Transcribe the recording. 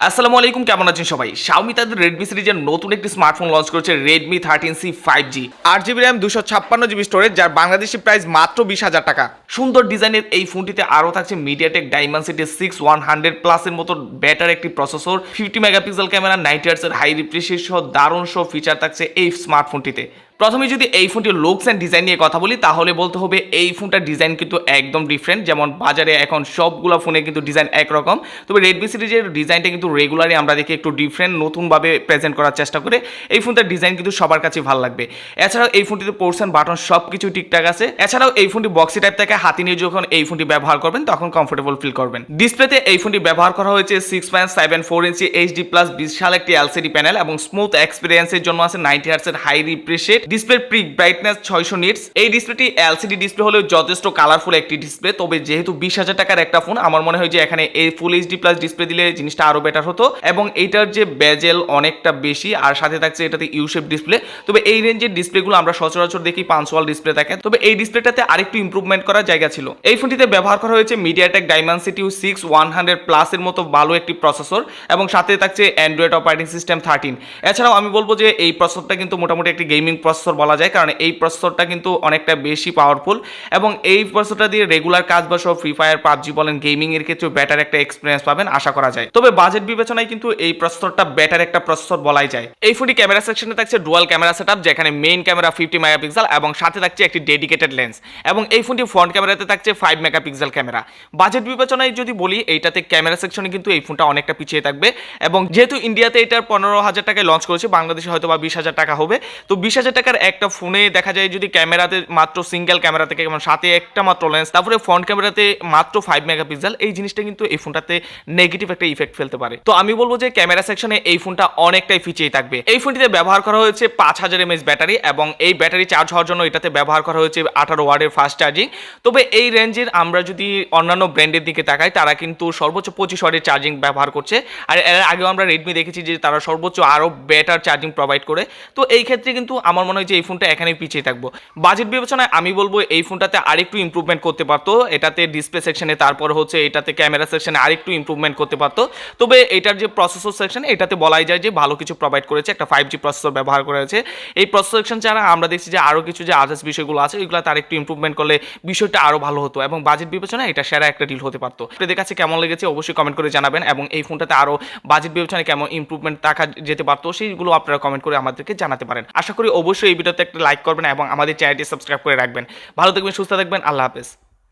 আসসালামু আলাইকুম, কেমন আছেন সবাই? Xiaomi তাদের Redmi সিরিজের নতুন একটি স্মার্টফোন লঞ্চ করেছে Redmi 13c 5G 8GB RAM 256GB storage, যার বাংলাদেশি প্রাইস মাত্র 20,000 টাকা। সুন্দর ডিজাইনের এই ফোনটিতে আরও থাকছে মিডিয়াটেক ডাইমেনসিটি 6100 প্লাসের মতো বেটার একটি প্রসেসর, 50 মেগাপিক্সেল ক্যামেরা, 90 হার্টজের হাই রিফ্রেশ সহ দারুণ সব ফিচার থাকছে এই স্মার্টফোনটিতে। প্রথমে যদি এই ফোনটির লুকস অ্যান্ড ডিজাইন নিয়ে কথা বলি তাহলে বলতে হবে এই ফোনটার ডিজাইন কিন্তু একদম ডিফারেন্ট। যেমন বাজারে এখন সবগুলো ফোনে কিন্তু ডিজাইন একরকম, তবে রেডমি সিরিজের ডিজাইনটা কিন্তু রেগুলারই আমরা দেখি একটু ডিফারেন্ট, নতুনভাবে প্রেজেন্ট করার চেষ্টা করে। এই ফোনটার ডিজাইন কিন্তু সবার কাছে ভালো লাগবে। এছাড়াও এই ফোনটিতে পোর্শন বাটন সব কিছু ঠিকঠাক আছে। এছাড়াও এই ফোনটি বক্সি টাইপ থেকে হাতি নিয়ে যখন এই ফোনটি ব্যবহার করবেন তখন কমফোর্টেবল ফিল করবেন। ডিসপ্লেতে এই ফোনটি ব্যবহার করা হয়েছে 6.74 ইঞ্চি এইচডি প্লাস বিশাল একটি এলসিডি প্যানেল এবং স্মুথ এক্সপিরিয়েন্সের জন্য আছে 90 হার্টজের হাই রিফ্রেশ রেট। ডিসপ্লের পিক ব্রাইটনেস 600 নিটস। এই ডিসপ্লেটি এলসিডি ডিসপ্লে হলেও যথেষ্ট কালারফুল একটি ডিসপ্লে, তবে যেহেতু 20,000 টাকার একটা ফোন, আমার মনে হয় যে এখানে এই ফুল এইচডি প্লাস ডিসপ্লে দিলে জিনিসটা আরো বেটার হতো। এবং এইটার যে বেজেল অনেকটা বেশি, আর সাথে থাকছে এটাতে ইউ শেপ ডিসপ্লে। তবে এই রেঞ্জের ডিসপ্লেগুলো আমরা সচরাচর দেখি পাঁচওয়াল ডিসপ্লে থাকে, তবে এই ডিসপ্লেটাতে আরেকটু ইমপ্রুভমেন্ট করার জায়গা ছিল। এই ফোনটিতে ব্যবহার করা হয়েছে মিডিয়াটেক ডাইমেনসিটি 6100 প্লাসের মতো ভালো একটি প্রসেসর এবং সাথে থাকছে অ্যান্ড্রয়েড অপারেটিং সিস্টেম 13। এছাড়াও আমি বলবো যে এই প্রসেসরটা কিন্তু মোটামুটি একটি গেমিং প্রসেসর বলা যায়, কারণ এই প্রসেসরটা কিন্তু অনেকটা বেশি পাওয়ারফুল এবং এই প্রসেসরটা দিয়ে রেগুলার কাজ বা সব ফ্রি ফায়ার, পাবজি বলেন, গেমিং এর ক্ষেত্রে বেটার একটা এক্সপিরিয়েন্স পাবেন আশা করা যায়। তবে বাজেট বিবেচনায় কিন্তু এই প্রসেসরটা বেটার একটা প্রসেসর বলাই যায়। এই ফোনটি ক্যামেরা সেকশনে থাকছে ডুয়াল ক্যামেরা সেটআপ, যেখানে মেইন ক্যামেরা 50 মেগাপিক্সেল এবং সাথে থাকছে একটি ডেডিকেটেড লেন্স, এবং এই ফোনটি ফ্রন্ট ক্যামেরাতে থাকছে 5 মেগাপিক্সেল ক্যামেরা। বাজেট বিবেচনায় যদি বলি এইটাতে ক্যামেরা সেকশনে কিন্তু এই ফোনটা অনেকটা পিছিয়ে থাকবে, এবং যেহেতু ইন্ডিয়াতে এটার 15,000 টাকায় লঞ্চ করেছে, বাংলাদেশে হয়তো বা 20,000 টাকা হবে। তো 20,000 টাকার একটা ফোনে দেখা যায় যদি ক্যামেরাতে মাত্র সিঙ্গেল ক্যামেরা থেকে সাথে একটা মাত্র লেন্স, তারপরে ফ্রন্ট ক্যামেরাতে মাত্র 5 মেগাপিক্সেল, এই জিনিসটা কিন্তু এই ফোনটাতে নেগেটিভ একটা ইফেক্ট ফেলতে পারে। তো আমি বলবো যে ক্যামেরা সেকশনে এই ফোনটা অনেকটাই পিছিয়ে থাকবে। এই ফোনটিতে ব্যবহার করা হয়েছে 5000 এমএএইচ ব্যাটারি, এবং এই ব্যাটারি চার্জ হওয়ার জন্য এটাতে ব্যবহার করা হয়েছে 18 ওয়াটের ফাস্ট চার্জিং। তবে এই রেঞ্জের আমরা যদি অন্যান্য ব্র্যান্ডের দিকে তাকাই, তারা কিন্তু সর্বোচ্চ 25 ওয়াটের চার্জিং ব্যবহার করছে, আর এর আগেও আমরা রেডমি দেখেছি যে তারা সর্বোচ্চ আরও বেটার চার্জিং প্রোভাইড করে। তো এই ক্ষেত্রে কিন্তু আমার মনে হয় যে এই ফোনটা এখানেই পিছিয়ে থাকবো। বাজেট বিবেচনায় আমি বলবো এই ফোনটাতে আরেকটু ইমপ্রুভমেন্ট করতে পারতো, এটাতে ডিসপ্লে সেকশনে, তারপর হচ্ছে এটাতে ক্যামেরা সেকশনে আরেকটু ইমপ্রুভমেন্ট করতে পারতো। তবে এটার যে প্রসেসর সেকশন, এটাতে বলাই যায় যে ভালো কিছু প্রোভাইড করেছে, একটা 5G প্রসেসর ব্যবহার করেছে। এই প্রসেসর সেকশন ছাড়া আমরা দেখছি যে আরও কিছু যে আদার্স বিষয়গুলো আছে ওইগুলো তার একটু ইমপ্রুভমেন্ট করলে বিষয়টা আরও ভালো হতো, এবং বাজেট বিবেচনায় এটা সেরা একটা ডিল হতে পারতো। আপনাদের কাছে কেমন লেগেছে অবশ্যই কমেন্ট করে জানাবেন, এবং এই ফোনটাতে আরও বাজেট বিবেচনায় কেমন ইমপ্রুভমেন্ট থাকা যেতে পারতো সেইগুলো আপনারা কমেন্ট করে আমাদেরকে জানাতে পারেন। আশা করি অবশ্যই এই ভিডিওতে একটা লাইক করবেন এবং আমাদের চ্যানেলটি সাবস্ক্রাইব করে রাখবেন। ভালো থাকবেন, সুস্থ থাকবেন, আল্লাহ হাফেজ।